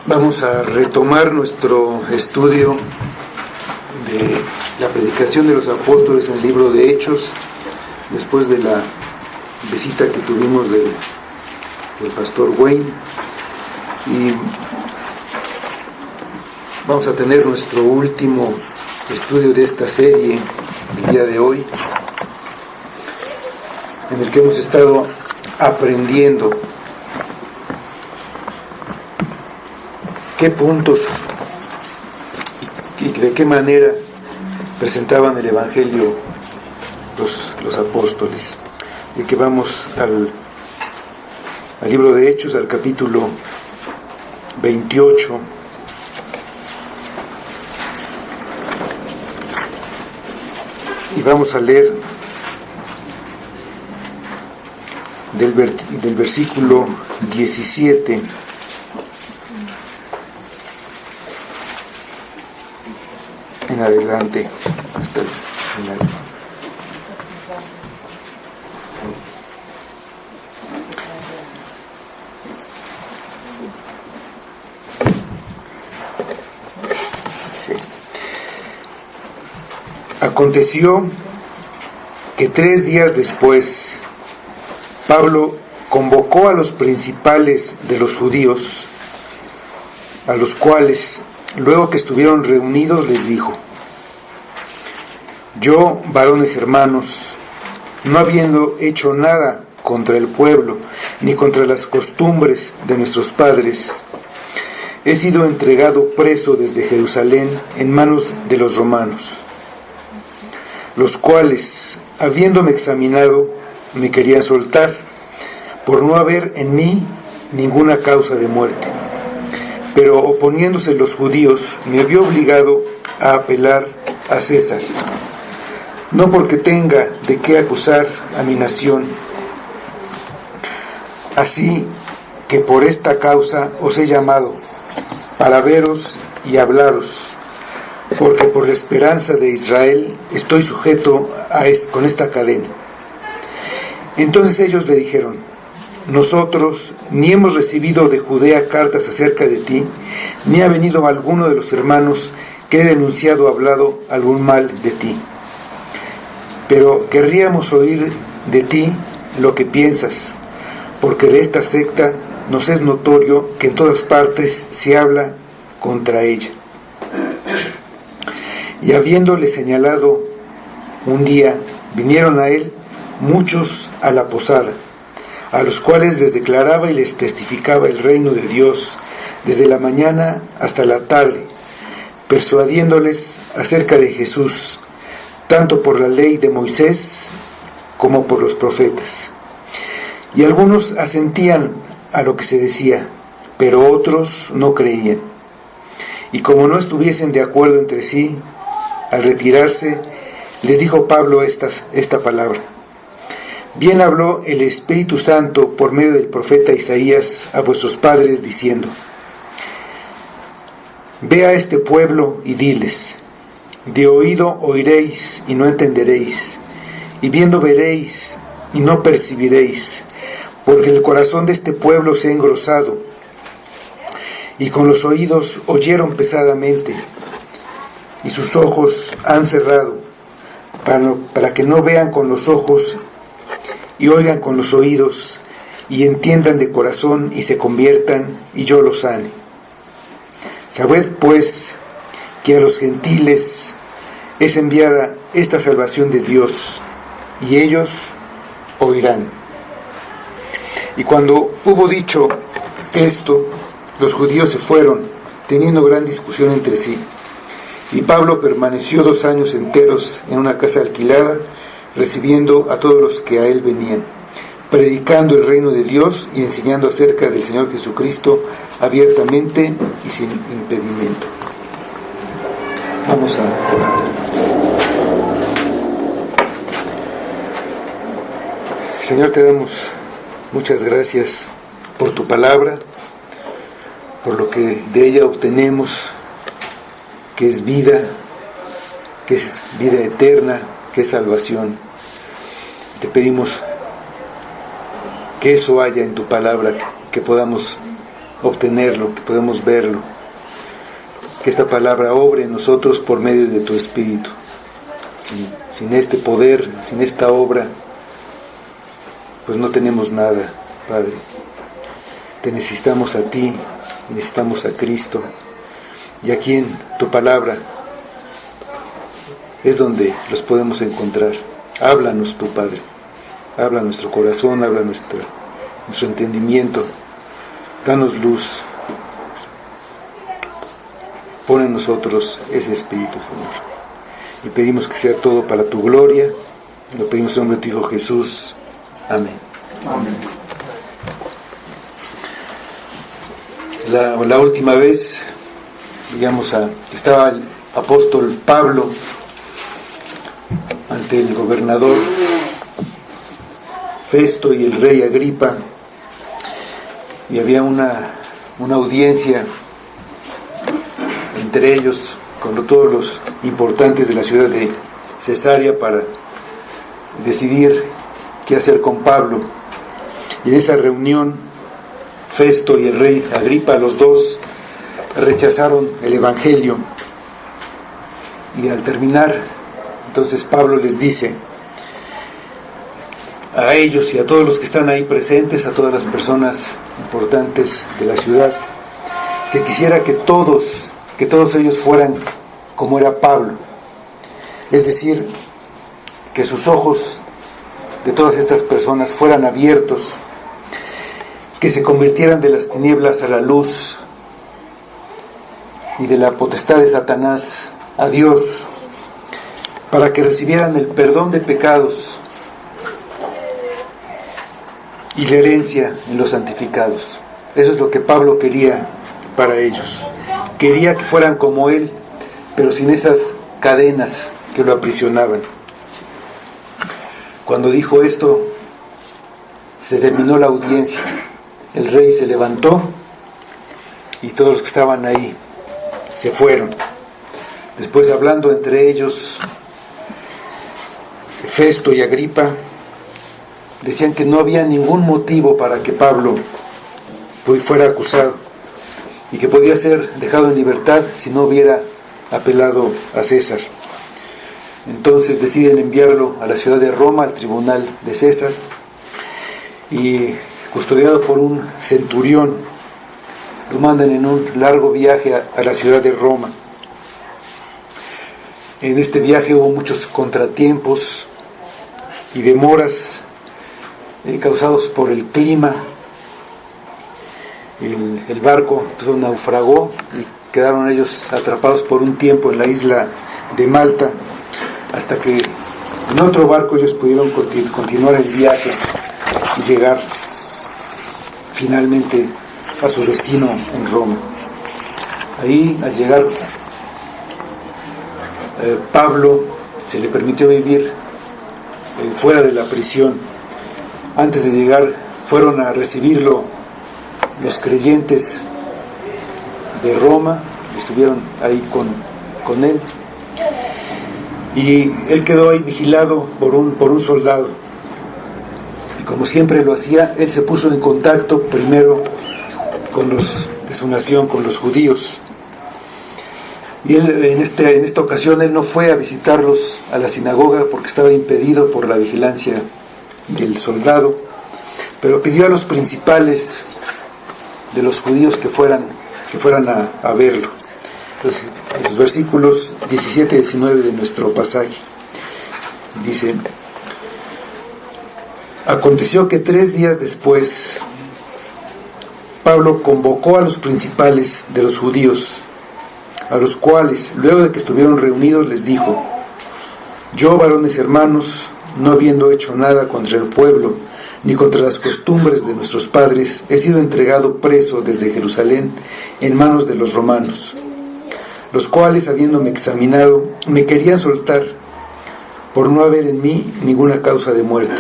Vamos a retomar nuestro estudio de la predicación de los apóstoles en el libro de Hechos, después de la visita que tuvimos del pastor Wayne, y vamos a tener nuestro último estudio de esta serie el día de hoy, en el que hemos estado aprendiendo qué puntos y de qué manera presentaban el Evangelio los apóstoles. Y que vamos al libro de Hechos, al capítulo 28, y vamos a leer del versículo 17 en adelante hasta el final. Sí. Aconteció que 3 días después Pablo convocó a los principales de los judíos, a los cuales, luego que estuvieron reunidos, les dijo: yo, varones hermanos, no habiendo hecho nada contra el pueblo, ni contra las costumbres de nuestros padres, he sido entregado preso desde Jerusalén en manos de los romanos, los cuales, habiéndome examinado, me querían soltar, por no haber en mí ninguna causa de muerte. Pero oponiéndose los judíos, me vio obligado a apelar a César, no porque tenga de qué acusar a mi nación. Así que por esta causa os he llamado, para veros y hablaros, porque por la esperanza de Israel estoy sujeto con esta cadena. Entonces ellos le dijeron: nosotros ni hemos recibido de Judea cartas acerca de ti, ni ha venido alguno de los hermanos que he denunciado o hablado algún mal de ti. Pero querríamos oír de ti lo que piensas, porque de esta secta nos es notorio que en todas partes se habla contra ella. Y habiéndole señalado un día, vinieron a él muchos a la posada, a los cuales les declaraba y les testificaba el reino de Dios desde la mañana hasta la tarde, persuadiéndoles acerca de Jesús, tanto por la ley de Moisés como por los profetas. Y algunos asentían a lo que se decía, pero otros no creían. Y como no estuviesen de acuerdo entre sí, al retirarse, les dijo Pablo esta palabra: bien habló el Espíritu Santo por medio del profeta Isaías a vuestros padres, diciendo: ve a este pueblo y diles, de oído oiréis y no entenderéis, y viendo veréis y no percibiréis, porque el corazón de este pueblo se ha engrosado, y con los oídos oyeron pesadamente, y sus ojos han cerrado, para que no vean con los ojos, y oigan con los oídos, y entiendan de corazón, y se conviertan, y yo los sane. Sabed pues que a los gentiles es enviada esta salvación de Dios, y ellos oirán. Y cuando hubo dicho esto, los judíos se fueron, teniendo gran discusión entre sí. Y Pablo permaneció 2 años enteros en una casa alquilada, recibiendo a todos los que a él venían, predicando el reino de Dios y enseñando acerca del Señor Jesucristo abiertamente y sin impedimento. Vamos a orar. Señor, te damos muchas gracias por tu palabra, por lo que de ella obtenemos, que es vida eterna, que es salvación. Te pedimos que eso haya en tu palabra, que podamos obtenerlo, que podemos verlo. Que esta palabra obre en nosotros por medio de tu Espíritu. Sin este poder, sin esta obra, pues no tenemos nada, Padre. Te necesitamos a ti, necesitamos a Cristo. Y aquí en tu palabra es donde los podemos encontrar. Háblanos tú, Padre. Habla nuestro corazón, habla nuestro entendimiento. Danos luz. Pon en nosotros ese Espíritu, Señor. Y pedimos que sea todo para tu gloria. Lo pedimos en nombre de tu Hijo Jesús. Amén. Amén. La última vez, estaba el apóstol Pablo ante el gobernador Festo y el rey Agripa, y había una audiencia entre ellos con todos los importantes de la ciudad de Cesarea para decidir qué hacer con Pablo. Y en esa reunión Festo y el rey Agripa, los dos, rechazaron el evangelio. Y al terminar, entonces Pablo les dice a ellos y a todos los que están ahí presentes, a todas las personas importantes de la ciudad, que quisiera que todos ellos fueran como era Pablo, es decir, que sus ojos de todas estas personas fueran abiertos, que se convirtieran de las tinieblas a la luz y de la potestad de Satanás a Dios, para que recibieran el perdón de pecados y la herencia en los santificados. Eso es lo que Pablo quería para ellos. Quería que fueran como él, pero sin esas cadenas que lo aprisionaban. Cuando dijo esto, se terminó la audiencia. El rey se levantó y todos los que estaban ahí se fueron. Después, hablando entre ellos, Festo y Agripa decían que no había ningún motivo para que Pablo fuera acusado y que podía ser dejado en libertad si no hubiera apelado a César. Entonces deciden enviarlo a la ciudad de Roma, al tribunal de César, y custodiado por un centurión, lo mandan en un largo viaje a la ciudad de Roma. En este viaje hubo muchos contratiempos y demoras causados por el clima. El barco naufragó y quedaron ellos atrapados por un tiempo en la isla de Malta, hasta que en otro barco ellos pudieron continuar el viaje y llegar finalmente a su destino en Roma. Ahí, al llegar, Pablo se le permitió vivir fuera de la prisión. Antes de llegar, fueron a recibirlo los creyentes de Roma, estuvieron ahí con él, y él quedó ahí vigilado por un soldado. Y como siempre lo hacía, él se puso en contacto primero con los de su nación, con los judíos. Y él, en esta ocasión, él no fue a visitarlos a la sinagoga porque estaba impedido por la vigilancia del soldado, pero pidió a los principales de los judíos que fueran a verlo. Entonces, los versículos 17 y 19 de nuestro pasaje dice: aconteció que 3 días después Pablo convocó a los principales de los judíos, a los cuales, luego de que estuvieron reunidos, les dijo: yo, varones hermanos, no habiendo hecho nada contra el pueblo, ni contra las costumbres de nuestros padres, he sido entregado preso desde Jerusalén en manos de los romanos, los cuales, habiéndome examinado, me querían soltar, por no haber en mí ninguna causa de muerte.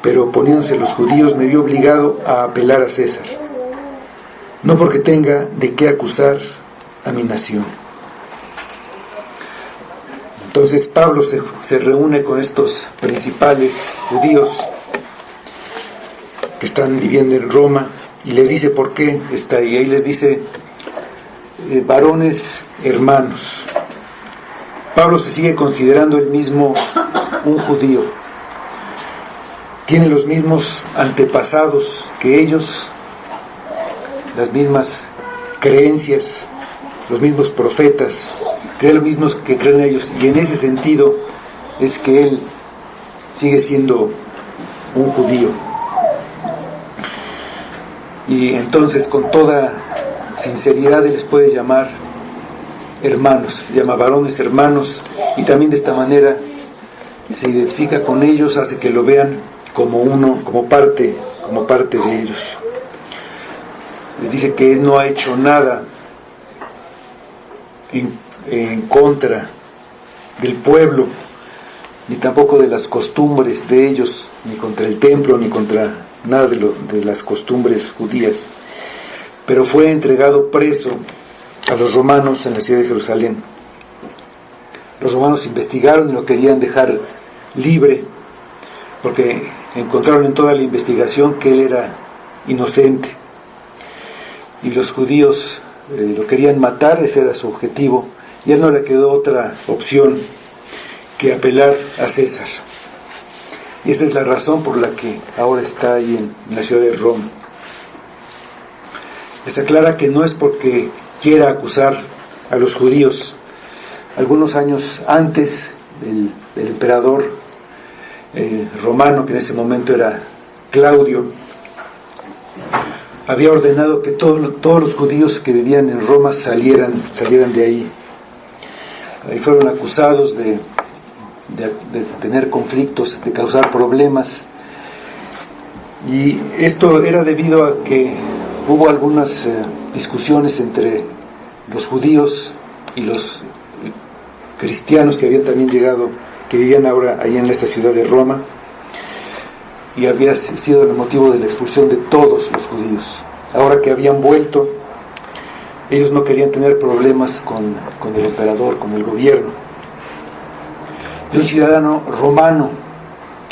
Pero oponiéndose los judíos, me vi obligado a apelar a César, no porque tenga de qué acusar a mi nación. Entonces Pablo se reúne con estos principales judíos que están viviendo en Roma y les dice por qué está ahí. Ahí les dice, varones hermanos. Pablo se sigue considerando él mismo un judío. Tiene los mismos antepasados que ellos, las mismas creencias, los mismos profetas, cree lo mismo que creen ellos, y en ese sentido es que él sigue siendo un judío. Y entonces con toda sinceridad él les puede llamar hermanos, llama varones hermanos, y también de esta manera se identifica con ellos, hace que lo vean como uno, como parte de ellos. Les dice que él no ha hecho nada en contra del pueblo, ni tampoco de las costumbres de ellos, ni contra el templo, ni contra nada de las costumbres judías, pero fue entregado preso a los romanos en la ciudad de Jerusalén. Los romanos investigaron y lo querían dejar libre, porque encontraron en toda la investigación que él era inocente, y los judíos lo querían matar, ese era su objetivo, y a él no le quedó otra opción que apelar a César. Y esa es la razón por la que ahora está ahí en la ciudad de Roma. Les aclara que no es porque quiera acusar a los judíos. Algunos años antes del emperador romano, que en ese momento era Claudio, había ordenado que todos los judíos que vivían en Roma salieran de ahí. Ahí fueron acusados de tener conflictos, de causar problemas, y esto era debido a que hubo algunas discusiones entre los judíos y los cristianos que habían también llegado, que vivían ahora ahí en esta ciudad de Roma, y había sido el motivo de la expulsión de todos los judíos. Ahora que habían vuelto, ellos no querían tener problemas con el emperador, con el gobierno. Y un ciudadano romano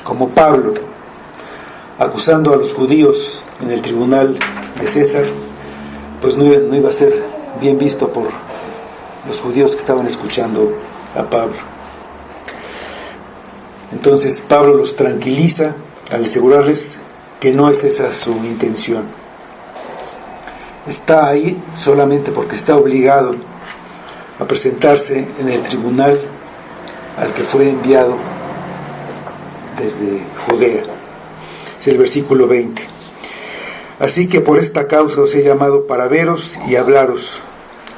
como Pablo, acusando a los judíos en el tribunal de César, pues no iba a ser bien visto por los judíos que estaban escuchando a Pablo. Entonces Pablo los tranquiliza al asegurarles que no es esa su intención. Está ahí solamente porque está obligado a presentarse en el tribunal al que fue enviado desde Judea. Es el versículo 20. Así que por esta causa os he llamado para veros y hablaros,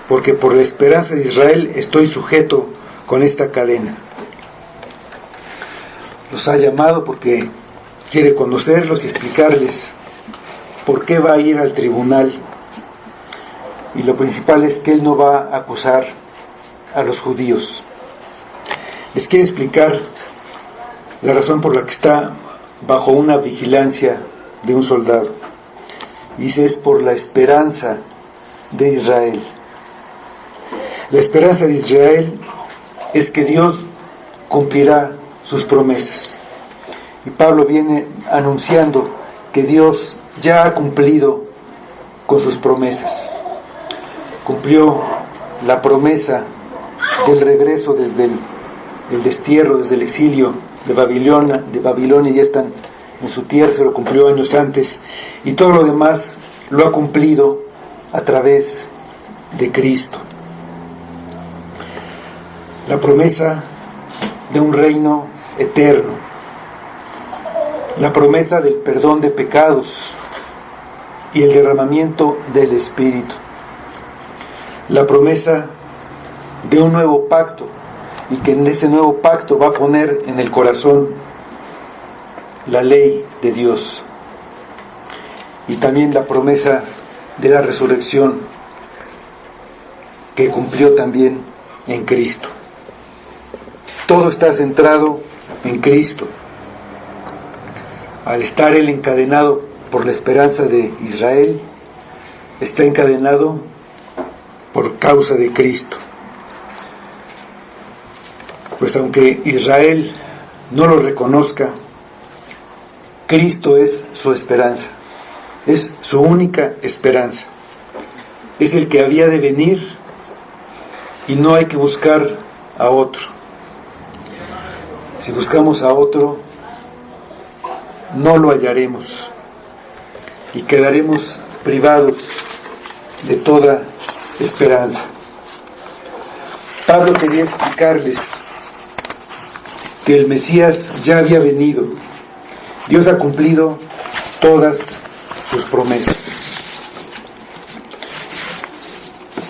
porque por la esperanza de Israel estoy sujeto con esta cadena. Los ha llamado porque quiere conocerlos y explicarles por qué va a ir al tribunal. Y lo principal es que él no va a acusar a los judíos. Les quiere explicar la razón por la que está bajo una vigilancia de un soldado. Dice, es por la esperanza de Israel. La esperanza de Israel es que Dios cumplirá sus promesas. Y Pablo viene anunciando que Dios ya ha cumplido con sus promesas. Cumplió la promesa del regreso desde el destierro, desde el exilio de Babilonia, ya están en su tierra, se lo cumplió años antes, y todo lo demás lo ha cumplido a través de Cristo. La promesa de un reino eterno, la promesa del perdón de pecados y el derramamiento del Espíritu, la promesa de un nuevo pacto, y que en ese nuevo pacto va a poner en el corazón la ley de Dios, y también la promesa de la resurrección que cumplió también en Cristo. Todo está centrado en Cristo. Al estar él encadenado por la esperanza de Israel, está encadenado por causa de Cristo. Pues aunque Israel no lo reconozca, Cristo es su esperanza. es su única esperanza. Es el que había de venir y no hay que buscar a otro. Si buscamos a otro, no lo hallaremos y quedaremos privados de toda esperanza. Pablo quería explicarles que el Mesías ya había venido. Dios ha cumplido todas sus promesas.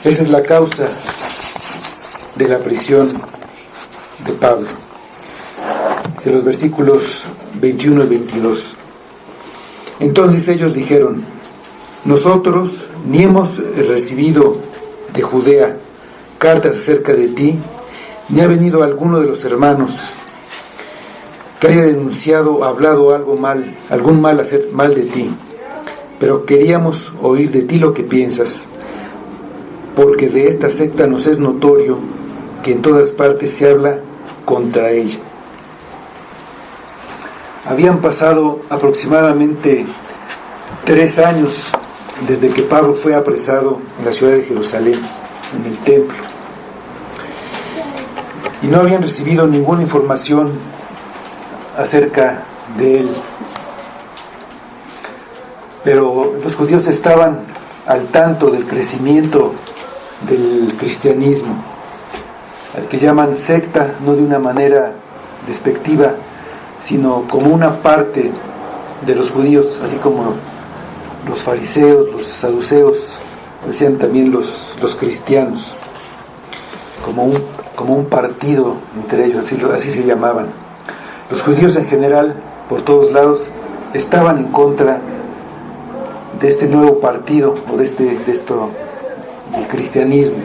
Esa es la causa de la prisión de Pablo. De los versículos 21 y 22. Entonces ellos dijeron: nosotros ni hemos recibido de Judea cartas acerca de ti, ni ha venido alguno de los hermanos que haya denunciado o hablado algún mal de ti, pero queríamos oír de ti lo que piensas, porque de esta secta nos es notorio que en todas partes se habla contra ella. Habían pasado aproximadamente 3 años desde que Pablo fue apresado en la ciudad de Jerusalén, en el templo, y no habían recibido ninguna información acerca de él. Pero los judíos estaban al tanto del crecimiento del cristianismo, al que llaman secta, no de una manera despectiva, sino como una parte de los judíos, así como los fariseos, los saduceos, decían también los cristianos, como un partido entre ellos, así se llamaban. Los judíos en general, por todos lados, estaban en contra de este nuevo partido, o del cristianismo.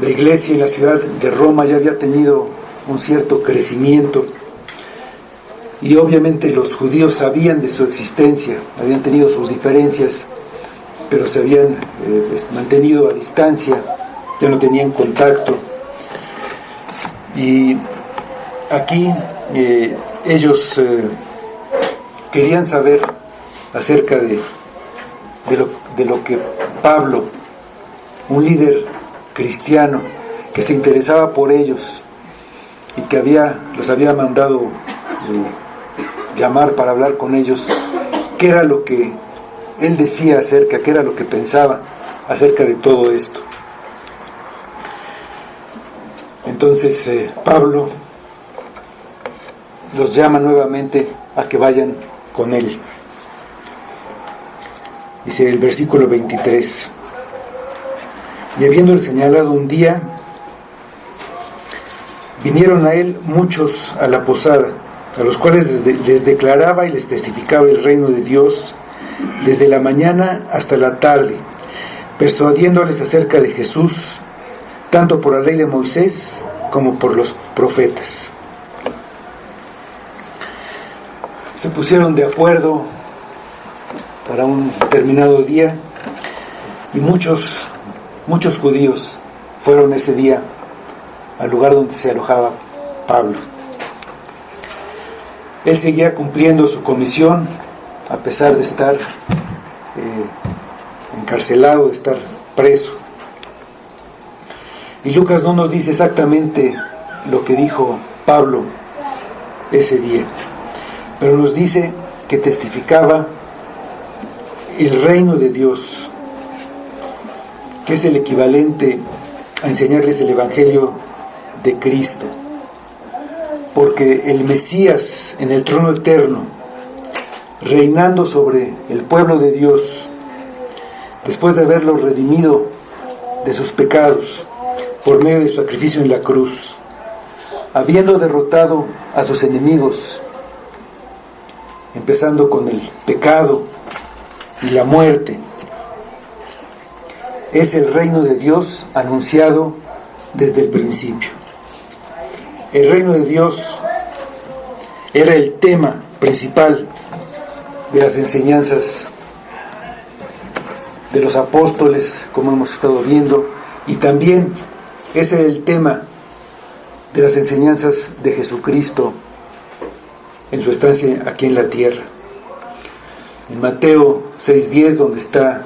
La iglesia en la ciudad de Roma ya había tenido un cierto crecimiento, y obviamente los judíos sabían de su existencia, habían tenido sus diferencias, pero se habían mantenido a distancia, ya no tenían contacto. Y aquí ellos querían saber acerca de lo que Pablo, un líder cristiano que se interesaba por ellos y que los había mandado llamar para hablar con ellos, qué era lo que él decía qué era lo que pensaba acerca de todo esto. Entonces Pablo los llama nuevamente a que vayan con él. Dice el versículo 23: y habiéndole señalado un día, vinieron a él muchos a la posada, a los cuales les declaraba y les testificaba el reino de Dios desde la mañana hasta la tarde, persuadiéndoles acerca de Jesús, tanto por la ley de Moisés como por los profetas. Se pusieron de acuerdo para un determinado día, y muchos judíos fueron ese día al lugar donde se alojaba Pablo. Él seguía cumpliendo su comisión a pesar de estar encarcelado, de estar preso. Y Lucas no nos dice exactamente lo que dijo Pablo ese día, pero nos dice que testificaba el reino de Dios, que es el equivalente a enseñarles el Evangelio de Cristo, porque el Mesías en el trono eterno, reinando sobre el pueblo de Dios, después de haberlo redimido de sus pecados por medio de su sacrificio en la cruz, habiendo derrotado a sus enemigos, empezando con el pecado y la muerte, es el reino de Dios anunciado desde el principio. El reino de Dios era el tema principal de las enseñanzas de los apóstoles, como hemos estado viendo, y también ese es el tema de las enseñanzas de Jesucristo en su estancia aquí en la tierra. En Mateo 6:10, donde está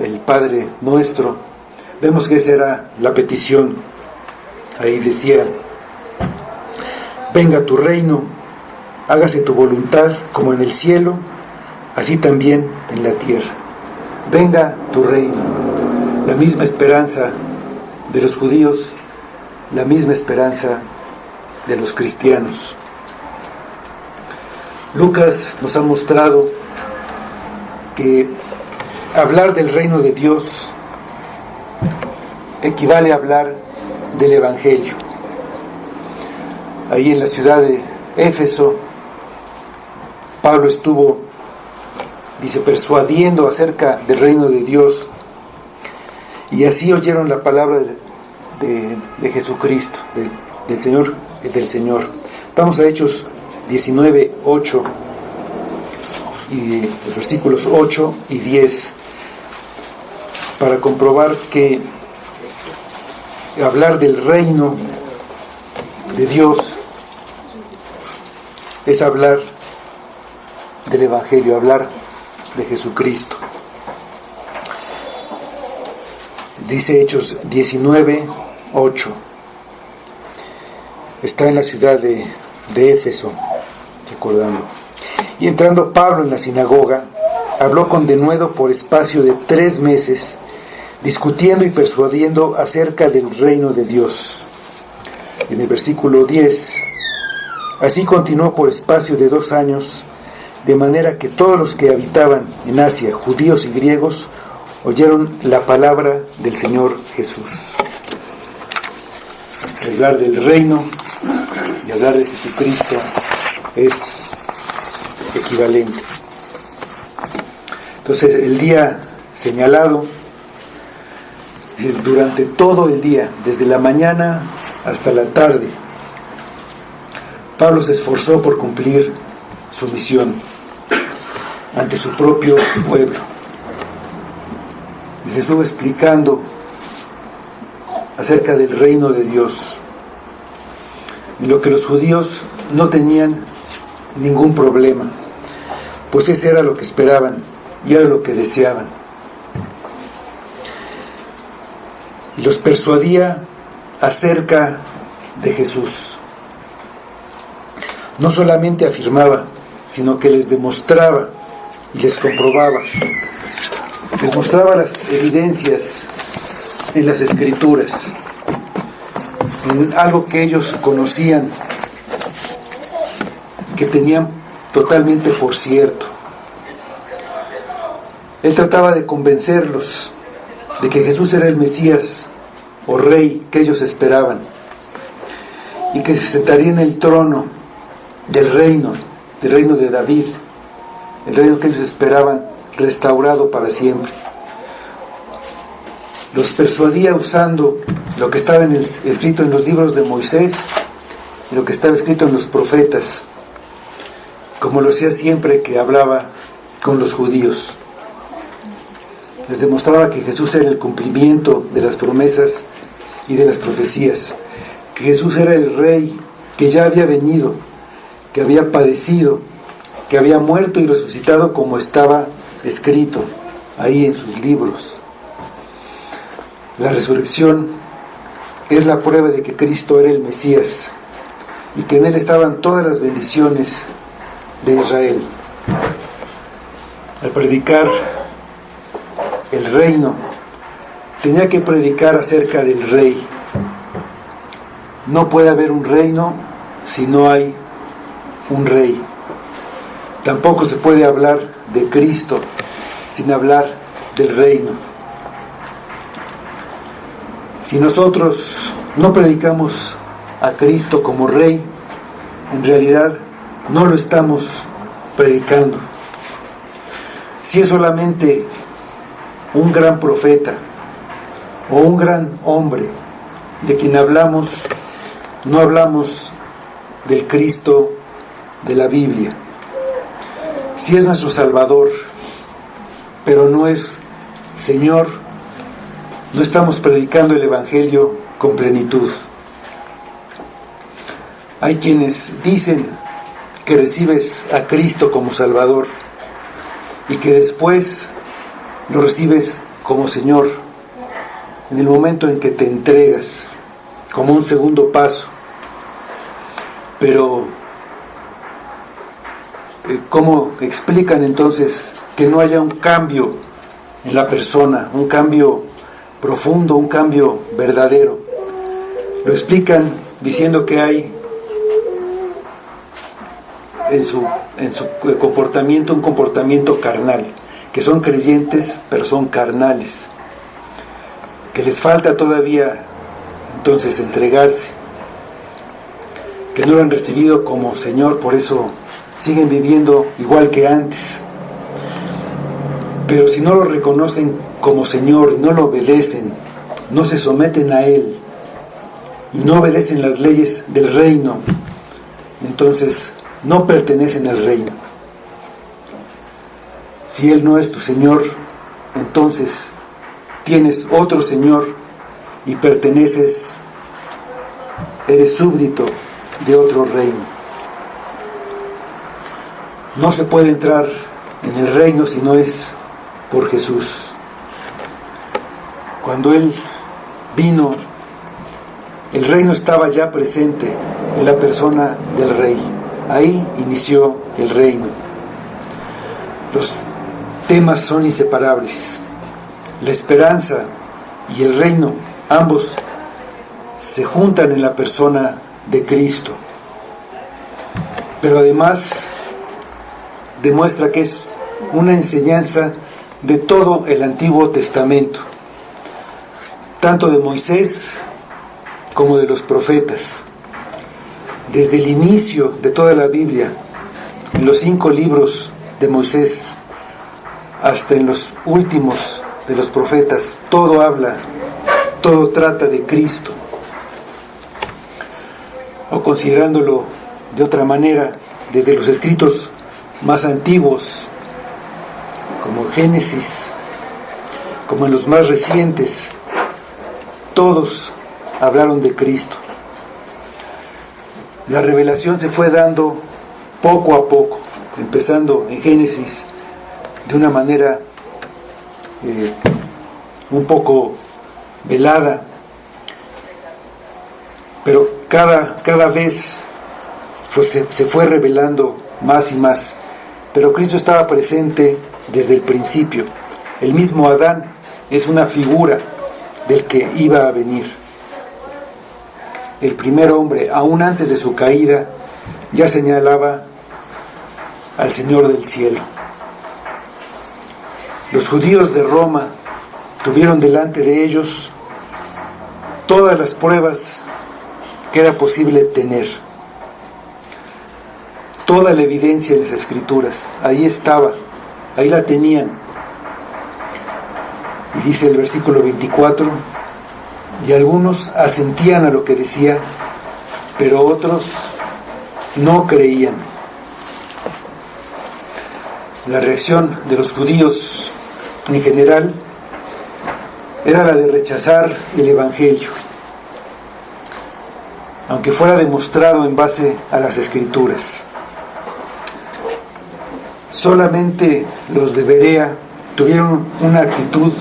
el Padre Nuestro, vemos que esa era la petición. Ahí decía: venga tu reino, hágase tu voluntad como en el cielo, así también en la tierra. Venga tu reino. La misma esperanza de los judíos, la misma esperanza de los cristianos. Lucas nos ha mostrado que hablar del reino de Dios equivale a hablar del Evangelio. Ahí en la ciudad de Éfeso, Pablo estuvo, dice, persuadiendo acerca del reino de Dios, y así oyeron la palabra de Jesucristo, del Señor. Vamos a Hechos 19:8 y los versículos 8 y 10 para comprobar que hablar del reino de Dios es hablar del Evangelio, hablar de Jesucristo. Dice Hechos 19:8. Está en la ciudad de Éfeso, recordando. Y entrando Pablo en la sinagoga, habló con denuedo por espacio de 3 meses, discutiendo y persuadiendo acerca del reino de Dios. En el versículo 10, así continuó por espacio de 2 años, de manera que todos los que habitaban en Asia, judíos y griegos, oyeron la palabra del Señor Jesús. Hablar del reino y hablar de Jesucristo es equivalente. Entonces, el día señalado, durante todo el día, desde la mañana hasta la tarde, Pablo se esforzó por cumplir su misión ante su propio pueblo. Les estuvo explicando acerca del reino de Dios, en lo que los judíos no tenían ningún problema, pues ese era lo que esperaban y era lo que deseaban. Y los persuadía acerca de Jesús. No solamente afirmaba, sino que les demostraba y les comprobaba. Les mostraba las evidencias en las Escrituras, en algo que ellos conocían, que tenían totalmente por cierto. Él trataba de convencerlos de que Jesús era el Mesías o Rey que ellos esperaban, y que se sentaría en el trono del reino de David, el reino que ellos esperaban restaurado para siempre. Los persuadía usando lo que estaba escrito en los libros de Moisés y lo que estaba escrito en los profetas, como lo hacía siempre que hablaba con los judíos. Les demostraba que Jesús era el cumplimiento de las promesas y de las profecías, que Jesús era el Rey que ya había venido, que había padecido, que había muerto y resucitado como estaba escrito ahí en sus libros. La resurrección es la prueba de que Cristo era el Mesías y que en Él estaban todas las bendiciones de Israel. Al predicar el reino, tenía que predicar acerca del Rey. No puede haber un reino si no hay un Rey. Tampoco se puede hablar de Cristo sin hablar del reino. Si nosotros no predicamos a Cristo como Rey, en realidad no lo estamos predicando. Si es solamente un gran profeta o un gran hombre de quien hablamos, no hablamos del Cristo de la Biblia. Si es nuestro Salvador, pero no es Señor, no estamos predicando el Evangelio con plenitud. Hay quienes dicen que recibes a Cristo como Salvador, y que después lo recibes como Señor en el momento en que te entregas, como un segundo paso. Pero ¿cómo explican entonces que no haya un cambio en la persona, un cambio profundo, un cambio verdadero? Lo explican diciendo que hay en su comportamiento un comportamiento carnal, que son creyentes pero son carnales, que les falta todavía entonces entregarse, que no lo han recibido como Señor, por eso siguen viviendo igual que antes. Pero si no lo reconocen como Señor y no lo obedecen, no se someten a Él y no obedecen las leyes del reino, entonces no pertenecen al reino. Si Él no es tu Señor, entonces tienes otro Señor y eres súbdito de otro reino. No se puede entrar en el reino si no es por Jesús. Cuando Él vino, el reino estaba ya presente en la persona del Rey. Ahí inició el reino. Los temas son inseparables. La esperanza y el reino, ambos se juntan en la persona de Cristo. Pero además demuestra que es una enseñanza de todo el Antiguo Testamento, tanto de Moisés como de los profetas. Desde el inicio de toda la Biblia, en los 5 libros de Moisés, hasta en los últimos de los profetas, todo trata de Cristo. O considerándolo de otra manera, desde los escritos más antiguos, como Génesis, como en los más recientes, todos hablaron de Cristo. La revelación se fue dando poco a poco, empezando en Génesis de una manera un poco velada, pero cada vez se fue revelando más y más. Pero Cristo estaba presente desde el principio. El mismo Adán es una figura del que iba a venir. El primer hombre, aún antes de su caída, ya señalaba al Señor del cielo. Los judíos de Roma tuvieron delante de ellos todas las pruebas que era posible tener. Toda la evidencia en las Escrituras, ahí estaba, ahí la tenían. Y dice el versículo 24, y algunos asentían a lo que decía, pero otros no creían. La reacción de los judíos en general era la de rechazar el Evangelio, aunque fuera demostrado en base a las Escrituras. Solamente los de Berea tuvieron una actitud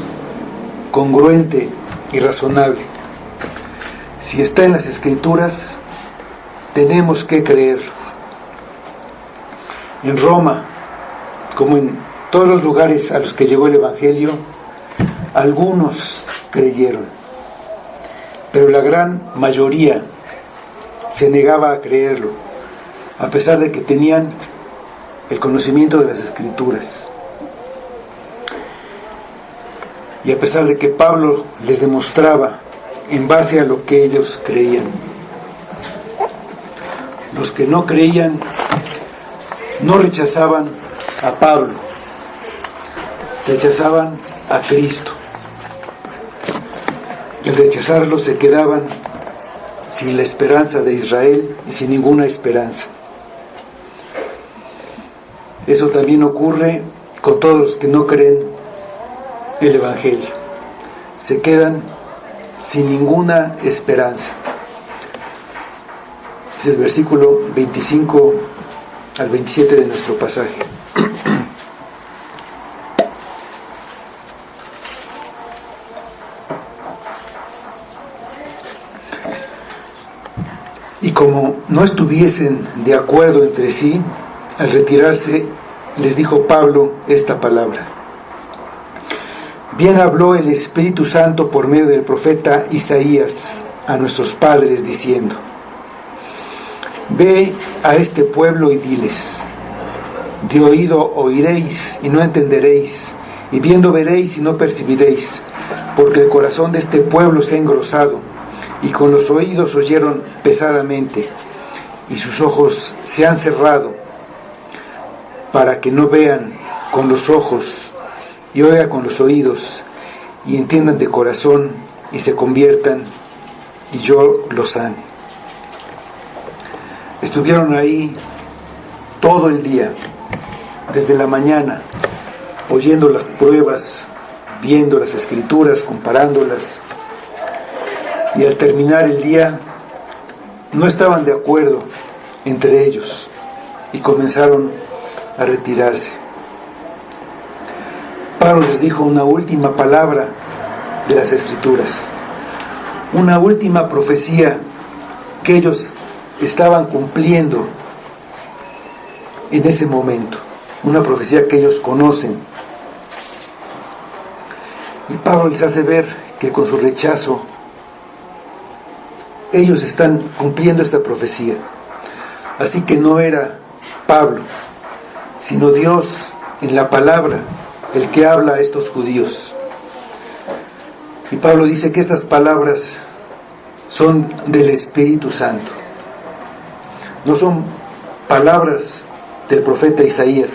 congruente y razonable. Si está en las Escrituras, tenemos que creer. En Roma, como en todos los lugares a los que llegó el Evangelio, algunos creyeron, pero la gran mayoría se negaba a creerlo, a pesar de que tenían el conocimiento de las Escrituras. Y a pesar de que Pablo les demostraba en base a lo que ellos creían. Los que no creían no rechazaban a Pablo, rechazaban a Cristo. Y al rechazarlo se quedaban sin la esperanza de Israel y sin ninguna esperanza. Eso también ocurre con todos los que no creen el Evangelio. Se quedan sin ninguna esperanza. Es el versículo 25 al 27 de nuestro pasaje. Y como no estuviesen de acuerdo entre sí, al retirarse les dijo Pablo esta palabra: bien habló el Espíritu Santo por medio del profeta Isaías a nuestros padres diciendo: ve a este pueblo y diles, de oído oiréis y no entenderéis, y viendo veréis y no percibiréis, porque el corazón de este pueblo se ha engrosado, y con los oídos oyeron pesadamente, y sus ojos se han cerrado, para que no vean con los ojos, y oigan con los oídos, y entiendan de corazón, y se conviertan, y yo los sane. Estuvieron ahí todo el día, desde la mañana, oyendo las pruebas, viendo las escrituras, comparándolas, y al terminar el día no estaban de acuerdo entre ellos y comenzaron a retirarse. Pablo les dijo una última palabra de las escrituras, una última profecía que ellos estaban cumpliendo en ese momento, una profecía que ellos conocen. Y Pablo les hace ver que con su rechazo ellos están cumpliendo esta profecía. Así que no era Pablo, sino Dios en la palabra el que habla a estos judíos. Y Pablo dice que estas palabras son del Espíritu Santo. No son palabras del profeta Isaías,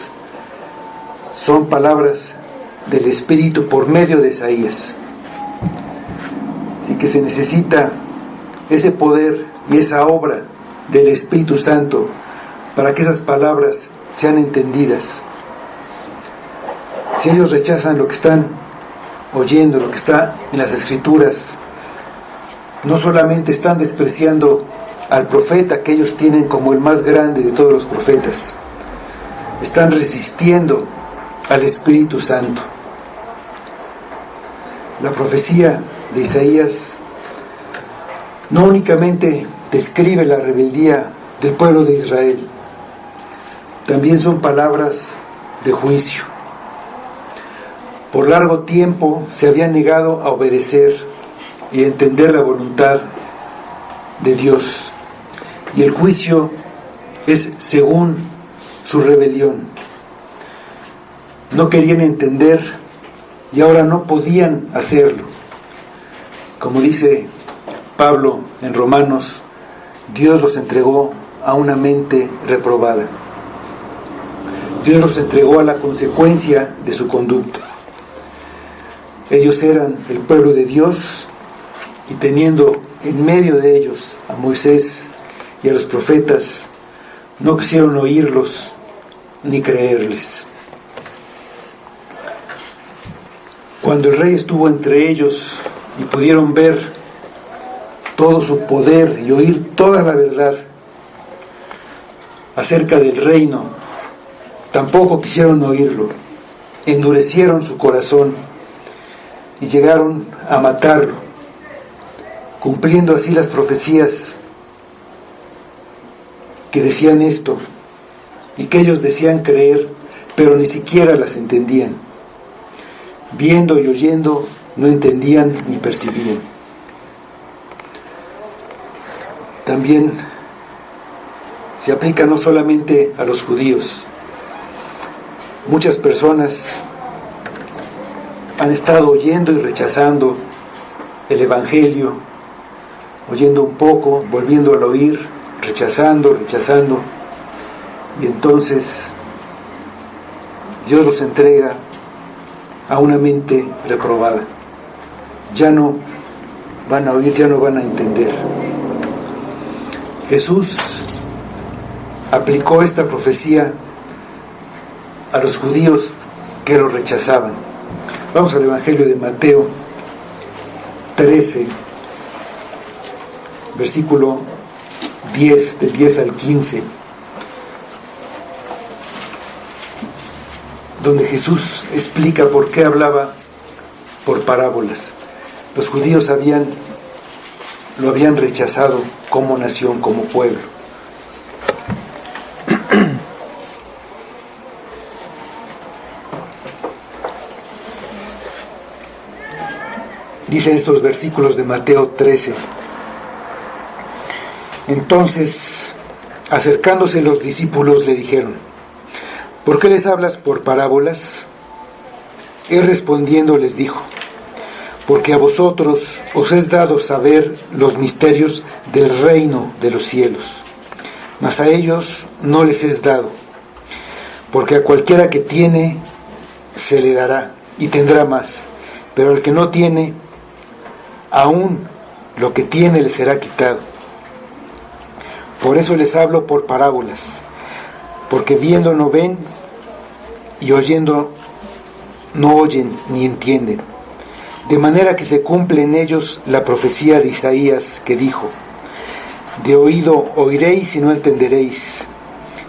son palabras del Espíritu por medio de Isaías. Así que se necesita ese poder y esa obra del Espíritu Santo para que esas palabras sean entendidas. Si ellos rechazan lo que están oyendo, lo que está en las Escrituras, no solamente están despreciando al profeta que ellos tienen como el más grande de todos los profetas, están resistiendo al Espíritu Santo. La profecía de Isaías no únicamente describe la rebeldía del pueblo de Israel, también son palabras de juicio. Por largo tiempo se habían negado a obedecer y a entender la voluntad de Dios, y el juicio es según su rebelión. No querían entender y ahora no podían hacerlo. Como dice Pablo en Romanos, Dios los entregó a una mente reprobada. Dios los entregó a la consecuencia de su conducta. Ellos eran el pueblo de Dios y teniendo en medio de ellos a Moisés y a los profetas, no quisieron oírlos ni creerles. Cuando el rey estuvo entre ellos y pudieron ver todo su poder y oír toda la verdad acerca del reino, tampoco quisieron oírlo, endurecieron su corazón y llegaron a matarlo, cumpliendo así las profecías que decían esto y que ellos decían creer, pero ni siquiera las entendían. Viendo y oyendo, no entendían ni percibían. También se aplica no solamente a los judíos. Muchas personas han estado oyendo y rechazando el Evangelio, oyendo un poco, volviendo a oír, rechazando, y entonces Dios los entrega a una mente reprobada. Ya no van a oír, ya no van a entender. Jesús aplicó esta profecía a los judíos que lo rechazaban. Vamos al Evangelio de Mateo 13, versículo 10, del 10 al 15, donde Jesús explica por qué hablaba por parábolas. Los judíos habían lo habían rechazado como nación, como pueblo. Dicen estos versículos de Mateo 13. Entonces, acercándose los discípulos le dijeron: ¿por qué les hablas por parábolas? Él respondiendo les dijo: porque a vosotros os es dado saber los misterios del reino de los cielos, mas a ellos no les es dado, porque a cualquiera que tiene se le dará y tendrá más, pero al que no tiene, aún lo que tiene le será quitado. Por eso les hablo por parábolas, porque viendo no ven, y oyendo no oyen ni entienden. De manera que se cumple en ellos la profecía de Isaías, que dijo: de oído oiréis y no entenderéis,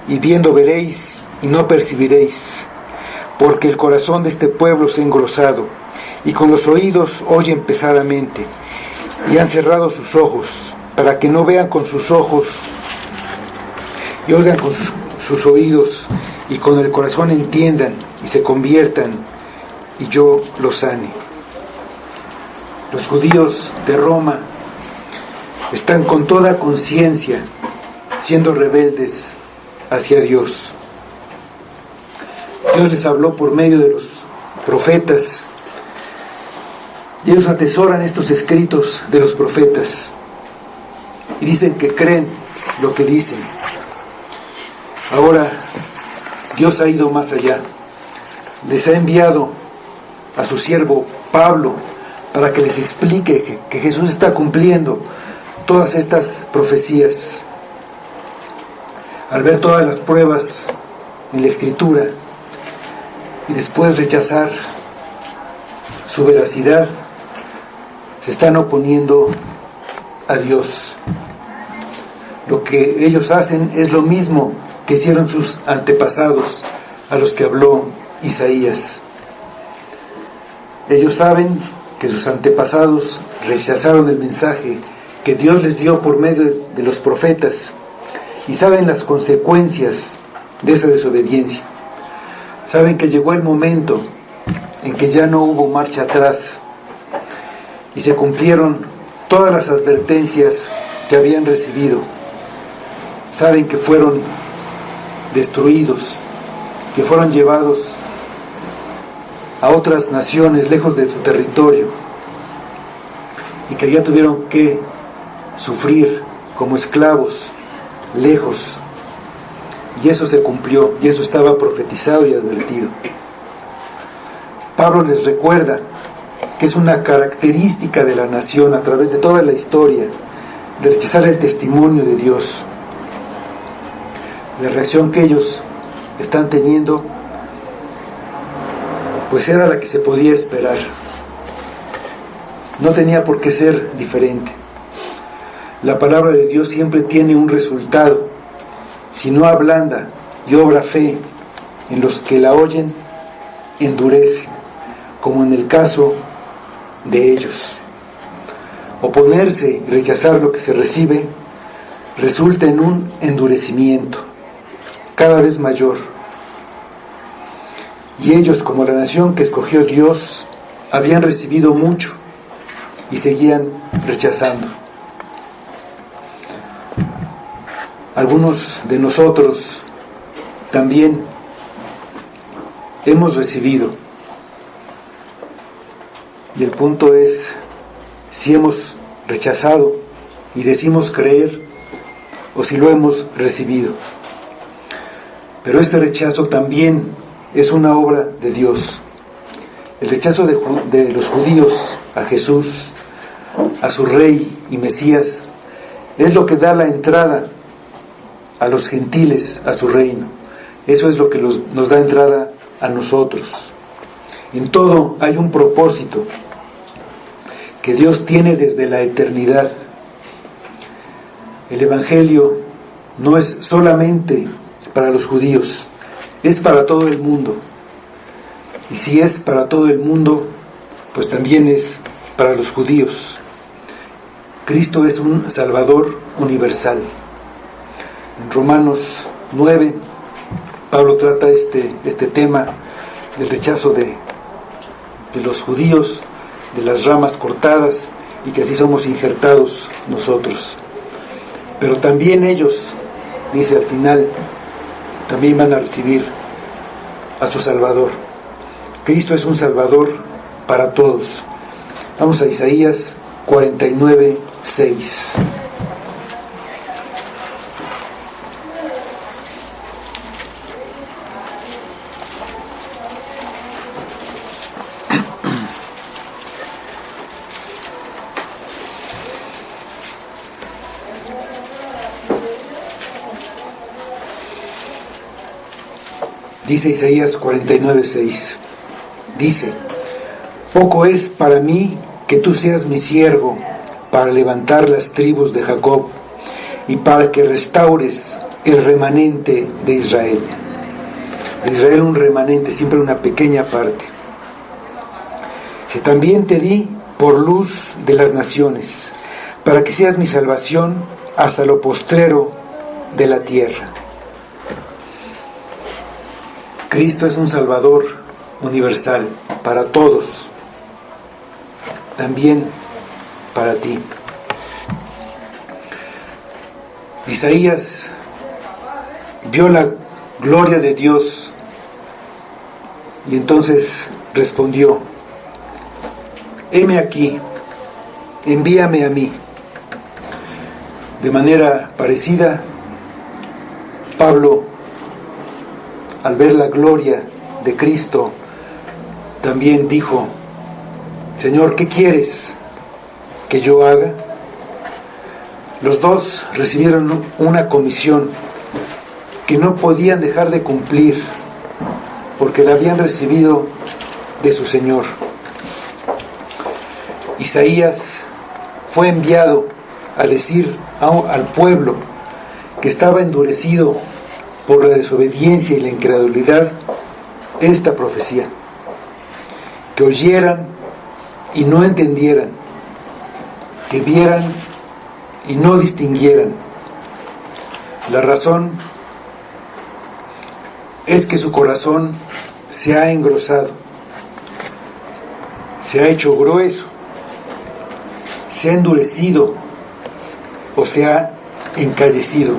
y viendo veréis y no percibiréis, porque el corazón de este pueblo se ha engrosado, y con los oídos oyen pesadamente, y han cerrado sus ojos, para que no vean con sus ojos, y oigan con sus oídos, y con el corazón entiendan, y se conviertan, y yo los sane. Los judíos de Roma están con toda conciencia siendo rebeldes hacia Dios. Dios les habló por medio de los profetas, y ellos atesoran estos escritos de los profetas y dicen que creen lo que dicen. Ahora Dios ha ido más allá. Les ha enviado a su siervo Pablo para que les explique que Jesús está cumpliendo todas estas profecías. Al ver todas las pruebas en la Escritura y después rechazar su veracidad, se están oponiendo a Dios. Lo que ellos hacen es lo mismo que hicieron sus antepasados, a los que habló Isaías. Ellos saben que sus antepasados rechazaron el mensaje que Dios les dio por medio de los profetas, y saben las consecuencias de esa desobediencia. Saben que llegó el momento en que ya no hubo marcha atrás y se cumplieron todas las advertencias que habían recibido. Saben que fueron destruidos, que fueron llevados a otras naciones lejos de su territorio, y que ya tuvieron que sufrir como esclavos lejos, y eso se cumplió, y eso estaba profetizado y advertido. Pablo les recuerda que es una característica de la nación a través de toda la historia de rechazar el testimonio de Dios. La reacción que ellos están teniendo pues era la que se podía esperar. No tenía por qué ser diferente. La palabra de Dios siempre tiene un resultado. Si no ablanda y obra fe en los que la oyen, endurece, como en el caso de ellos. Oponerse y rechazar lo que se recibe resulta en un endurecimiento cada vez mayor. Y ellos, como la nación que escogió Dios, habían recibido mucho y seguían rechazando. Algunos de nosotros también hemos recibido. Y el punto es si hemos rechazado y decimos creer, o si lo hemos recibido. Pero este rechazo también es una obra de Dios. El rechazo de los judíos a Jesús, a su Rey y Mesías, es lo que da la entrada a los gentiles a su reino. Eso es lo que nos da entrada a nosotros. En todo hay un propósito que Dios tiene desde la eternidad. El Evangelio no es solamente para los judíos, es para todo el mundo. Y si es para todo el mundo, pues también es para los judíos. Cristo es un Salvador universal. En Romanos 9, Pablo trata este tema del rechazo de los judíos, de las ramas cortadas, y que así somos injertados nosotros. Pero también ellos, dice al final, también van a recibir a su Salvador. Cristo es un Salvador para todos. Vamos a Isaías 49, 6. Dice Isaías 49, 6. Dice: poco es para mí que tú seas mi siervo para levantar las tribus de Jacob y para que restaures el remanente de Israel. De Israel un remanente, siempre una pequeña parte. Si también te di por luz de las naciones, para que seas mi salvación hasta lo postrero de la tierra. Cristo es un Salvador universal para todos, también para ti. Isaías vio la gloria de Dios y entonces respondió: heme aquí, envíame a mí. De manera parecida, Pablo, al ver la gloria de Cristo, también dijo: Señor, ¿qué quieres que yo haga? Los dos recibieron una comisión que no podían dejar de cumplir porque la habían recibido de su Señor. Isaías fue enviado a decir al pueblo que estaba endurecido por la desobediencia y la incredulidad esta profecía: que oyeran y no entendieran, que vieran y no distinguieran. La razón es que su corazón se ha engrosado, se ha hecho grueso, se ha endurecido o se ha encallecido,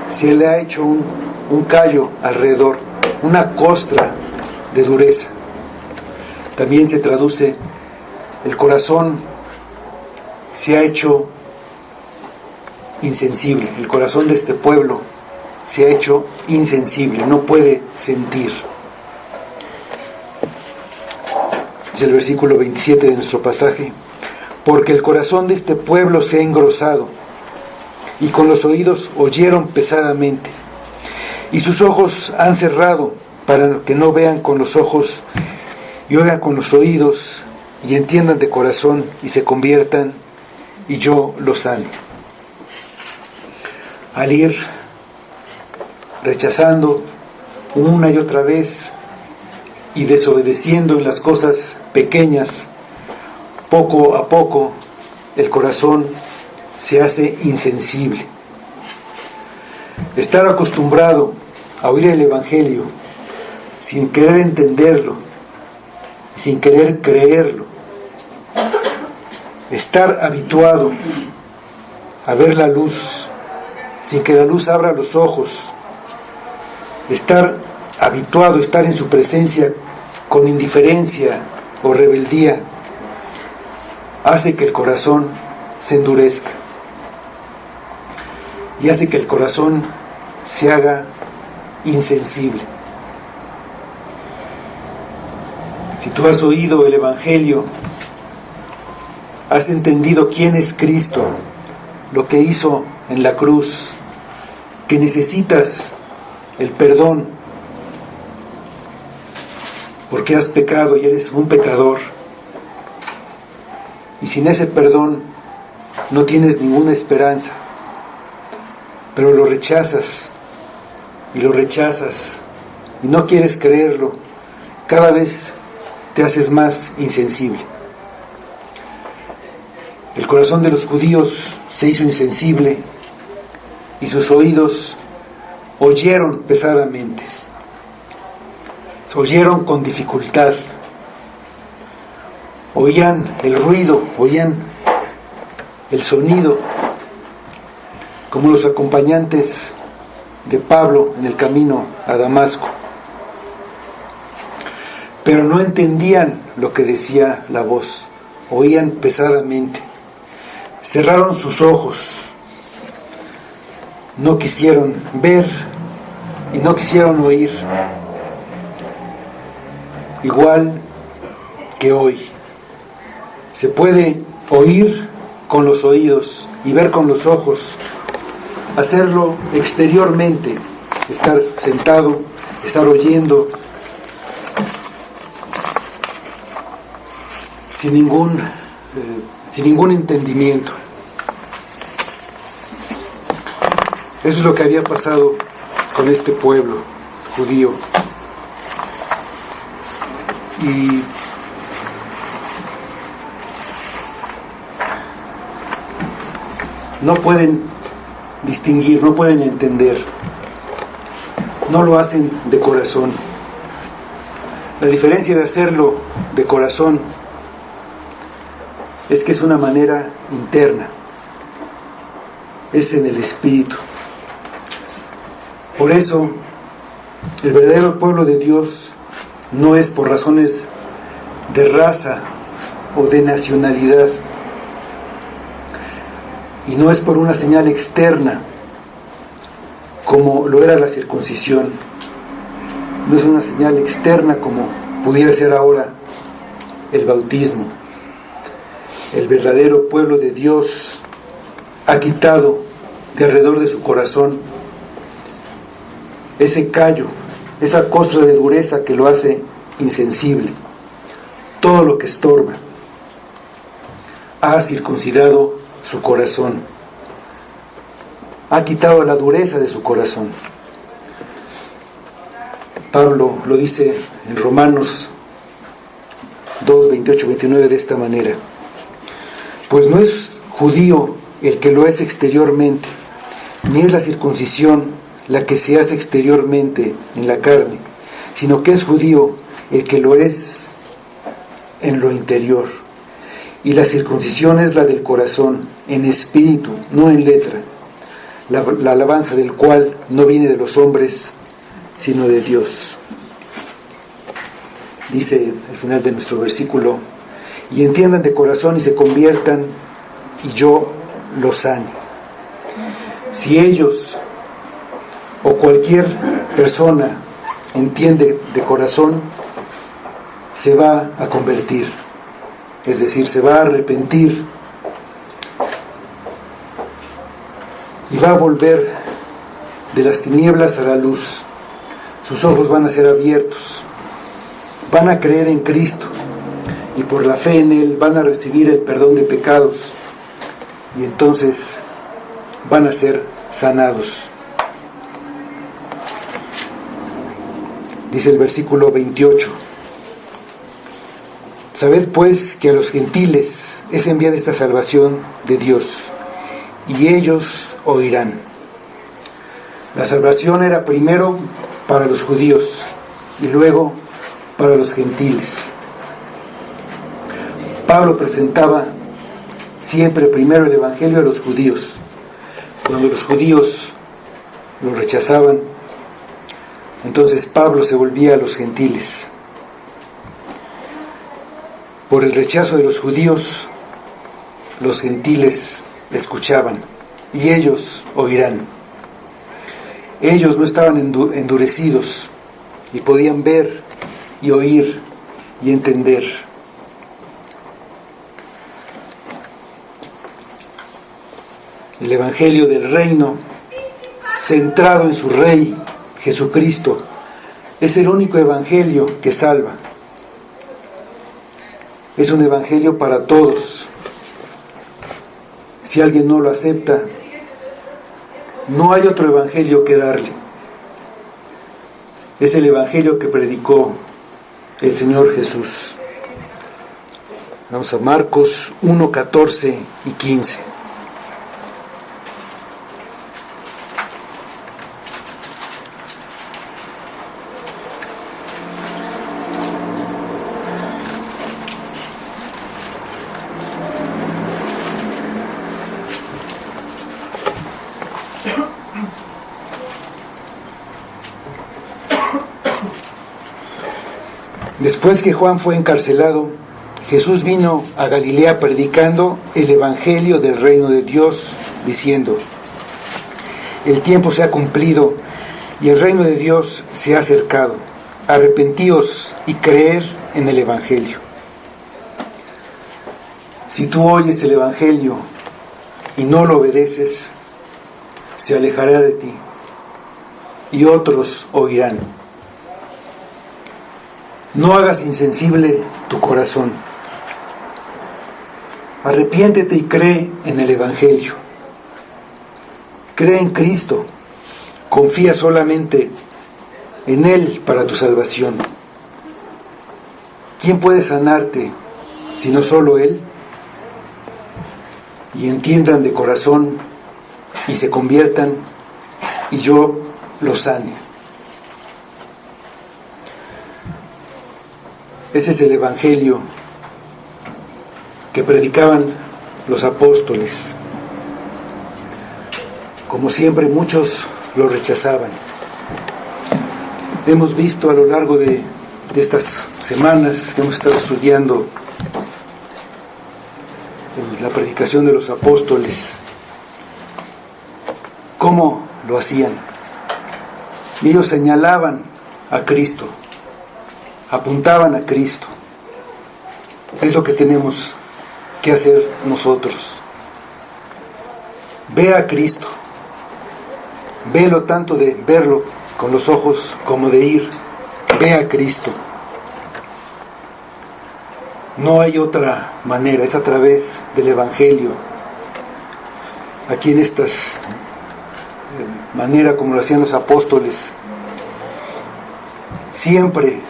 se le ha hecho un callo alrededor, una costra de dureza. También se traduce: el corazón se ha hecho insensible, el corazón de este pueblo se ha hecho insensible, no puede sentir. Es el versículo 27 de nuestro pasaje: porque el corazón de este pueblo se ha engrosado, y con los oídos oyeron pesadamente, y sus ojos han cerrado, para que no vean con los ojos, y oigan con los oídos, y entiendan de corazón, y se conviertan, y yo los sane. Al ir rechazando una y otra vez y desobedeciendo en las cosas pequeñas, poco a poco el corazón se hace insensible. Estar acostumbrado a oír el Evangelio sin querer entenderlo, sin querer creerlo, estar habituado a ver la luz sin que la luz abra los ojos, estar habituado a estar en su presencia con indiferencia o rebeldía, hace que el corazón se endurezca y hace que el corazón se haga insensible. Si tú has oído el Evangelio, has entendido quién es Cristo, lo que hizo en la cruz, que necesitas el perdón porque has pecado y eres un pecador, y sin ese perdón no tienes ninguna esperanza, pero lo rechazas y lo rechazas y no quieres creerlo, cada vez te haces más insensible. El corazón de los judíos se hizo insensible y sus oídos oyeron pesadamente, oyeron con dificultad, oían el ruido, oían el sonido, como los acompañantes de Pablo en el camino a Damasco, pero no entendían lo que decía la voz, oían pesadamente, cerraron sus ojos, no quisieron ver y no quisieron oír, igual que hoy. Se puede oír con los oídos y ver con los ojos, hacerlo exteriormente, estar sentado, estar oyendo, sin ningún entendimiento. Eso es lo que había pasado con este pueblo judío. Y no pueden distinguir, no pueden entender, no lo hacen de corazón. La diferencia de hacerlo de corazón es que es una manera interna, es en el espíritu. Por eso, el verdadero pueblo de Dios no es por razones de raza o de nacionalidad, y no es por una señal externa como lo era la circuncisión, no es una señal externa como pudiera ser ahora el bautismo. El verdadero pueblo de Dios ha quitado de alrededor de su corazón ese callo, esa costra de dureza que lo hace insensible, todo lo que estorba. Ha circuncidado su corazón, ha quitado la dureza de su corazón. Pablo lo dice en Romanos 2, 28, 29 de esta manera: pues no es judío el que lo es exteriormente, ni es la circuncisión la que se hace exteriormente en la carne, sino que es judío el que lo es en lo interior. Y la circuncisión es la del corazón, en espíritu, no en letra, la alabanza del cual no viene de los hombres, sino de Dios. Dice al final de nuestro versículo: y entiendan de corazón y se conviertan, y yo los sane. Si ellos o cualquier persona entiende de corazón, se va a convertir, es decir, se va a arrepentir y va a volver de las tinieblas a la luz. Sus ojos van a ser abiertos, van a creer en Cristo y por la fe en Él van a recibir el perdón de pecados y entonces van a ser sanados. Dice el versículo 28: sabed pues que a los gentiles es enviada esta salvación de Dios, y ellos oirán. La salvación era primero para los judíos y luego para los gentiles. Pablo presentaba siempre primero el evangelio a los judíos. Cuando los judíos lo rechazaban, entonces Pablo se volvía a los gentiles. Por el rechazo de los judíos, los gentiles escuchaban y ellos oirán. Ellos no estaban endurecidos y podían ver y oír y entender. El evangelio del reino, centrado en su Rey Jesucristo, es el único evangelio que salva. Es un evangelio para todos. Si alguien no lo acepta, no hay otro evangelio que darle. Es el evangelio que predicó el Señor Jesús. Vamos a Marcos 1, 14 y 15. Después que Juan fue encarcelado, Jesús vino a Galilea predicando el evangelio del reino de Dios, diciendo: el tiempo se ha cumplido y el reino de Dios se ha acercado. Arrepentíos y creed en el evangelio. Si tú oyes el evangelio y no lo obedeces, se alejará de ti y otros oirán. No hagas insensible tu corazón. Arrepiéntete y cree en el evangelio. Cree en Cristo. Confía solamente en Él para tu salvación. ¿Quién puede sanarte sino solo Él? Y entiendan de corazón y se conviertan y yo los sane. Ese es el evangelio que predicaban los apóstoles. Como siempre, muchos lo rechazaban. Hemos visto a lo largo de estas semanas que hemos estado estudiando la predicación de los apóstoles, cómo lo hacían. Y ellos señalaban a Cristo, apuntaban a Cristo. Es lo que tenemos que hacer nosotros. Ve a Cristo. Velo tanto de verlo con los ojos como de ir. Ve a Cristo. No hay otra manera, es a través del Evangelio. Aquí en esta manera como lo hacían los apóstoles, siempre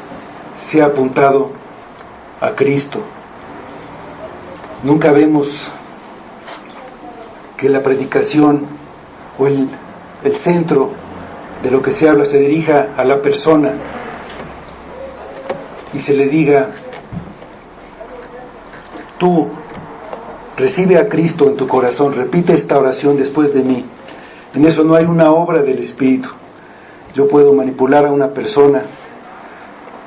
se ha apuntado a Cristo. Nunca vemos que la predicación o el centro de lo que se habla se dirija a la persona y se le diga: tú recibe a Cristo en tu corazón, repite esta oración después de mí. En eso no hay una obra del Espíritu. Yo puedo manipular a una persona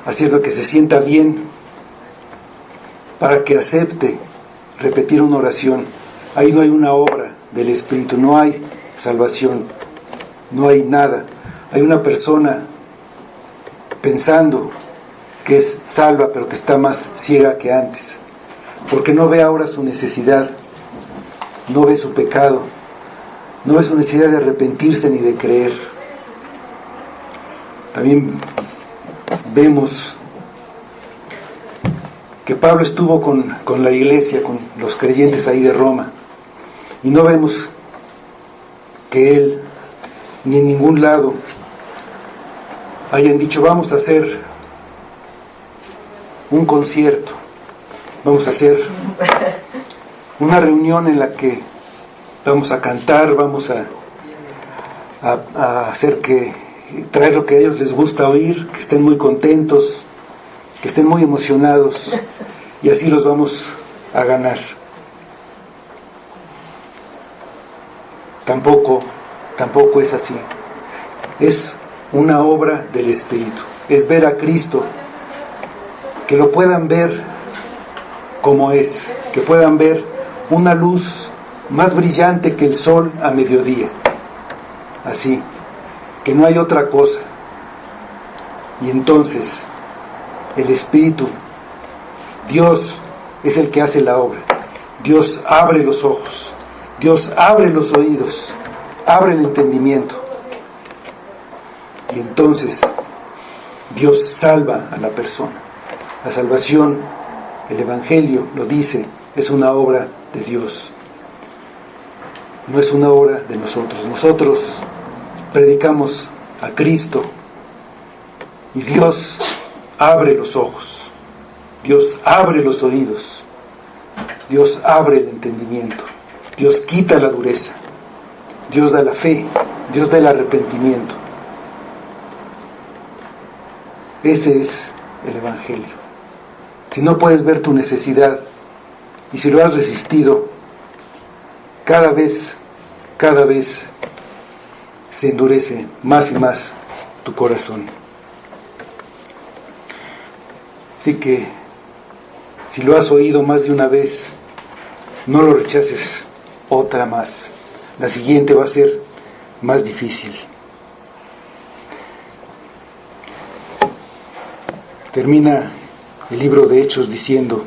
haciendo que se sienta bien para que acepte repetir una oración. Ahí no hay una obra del Espíritu, no hay salvación, no hay nada. Hay una persona pensando que es salva, pero que está más ciega que antes, porque no ve ahora su necesidad, no ve su pecado, no ve su necesidad de arrepentirse ni de creer. También vemos que Pablo estuvo con la iglesia, con los creyentes ahí de Roma, y no vemos que él ni en ningún lado hayan dicho: vamos a hacer un concierto, vamos a hacer una reunión en la que vamos a cantar, vamos a hacer traer lo que a ellos les gusta oír, que estén muy contentos, que estén muy emocionados, y así los vamos a ganar. Tampoco es así. Es una obra del Espíritu. Es ver a Cristo, que lo puedan ver como es, que puedan ver una luz más brillante que el sol a mediodía. Así, que no hay otra cosa. Y entonces el Espíritu, Dios, es el que hace la obra. Dios abre los ojos, Dios abre los oídos, abre el entendimiento, y entonces Dios salva a la persona. La salvación, el Evangelio lo dice, es una obra de Dios, no es una obra de nosotros. Nosotros predicamos a Cristo y Dios abre los ojos, Dios abre los oídos, Dios abre el entendimiento, Dios quita la dureza, Dios da la fe, Dios da el arrepentimiento. Ese es el Evangelio. Si no puedes ver tu necesidad y si lo has resistido, cada vez se endurece más y más tu corazón. Así que, si lo has oído más de una vez, no lo rechaces otra más. La siguiente va a ser más difícil. Termina el libro de Hechos diciendo: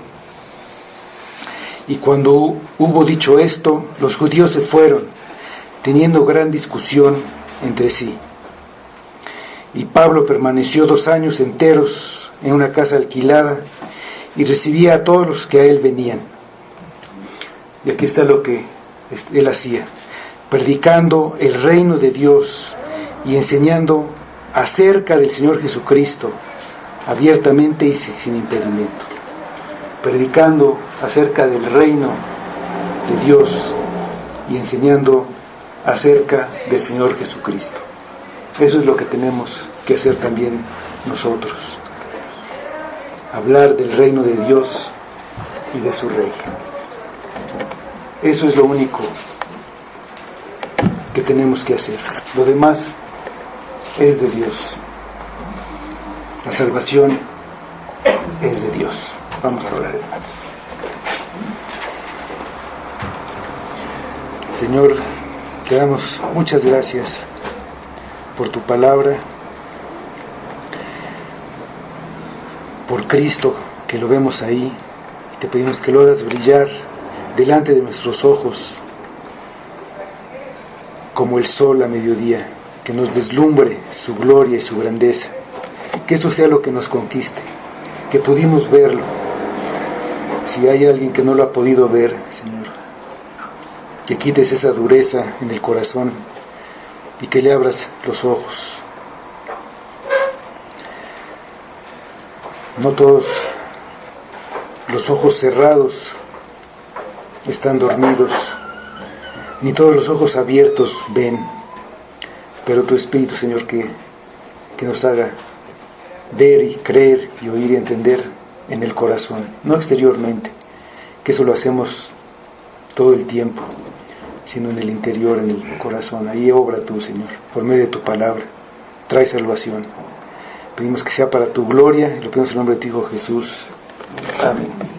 y cuando hubo dicho esto, los judíos se fueron, teniendo gran discusión entre sí. Y Pablo permaneció 2 años enteros en una casa alquilada y recibía a todos los que a él venían. Y aquí está lo que él hacía: predicando el reino de Dios y enseñando acerca del Señor Jesucristo, abiertamente y sin impedimento. Predicando acerca del reino de Dios y enseñando acerca del Señor Jesucristo. Eso es lo que tenemos que hacer también nosotros. Hablar del reino de Dios y de su Rey. Eso es lo único que tenemos que hacer. Lo demás es de Dios. La salvación es de Dios. Vamos a orar, hermano. Señor, te damos muchas gracias por tu palabra, por Cristo, que lo vemos ahí, y te pedimos que lo hagas brillar delante de nuestros ojos como el sol a mediodía, que nos deslumbre su gloria y su grandeza, que eso sea lo que nos conquiste, que pudimos verlo. Si hay alguien que no lo ha podido ver, Señor, que quites esa dureza en el corazón y que le abras los ojos. No todos los ojos cerrados están dormidos, ni todos los ojos abiertos ven, pero tu Espíritu, Señor, que nos haga ver y creer y oír y entender en el corazón, no exteriormente, que eso lo hacemos todo el tiempo, sino en el interior, en el corazón. Ahí obra tú, Señor, por medio de tu palabra, trae salvación. Pedimos que sea para tu gloria, y lo pedimos en el nombre de tu Hijo Jesús. Amén.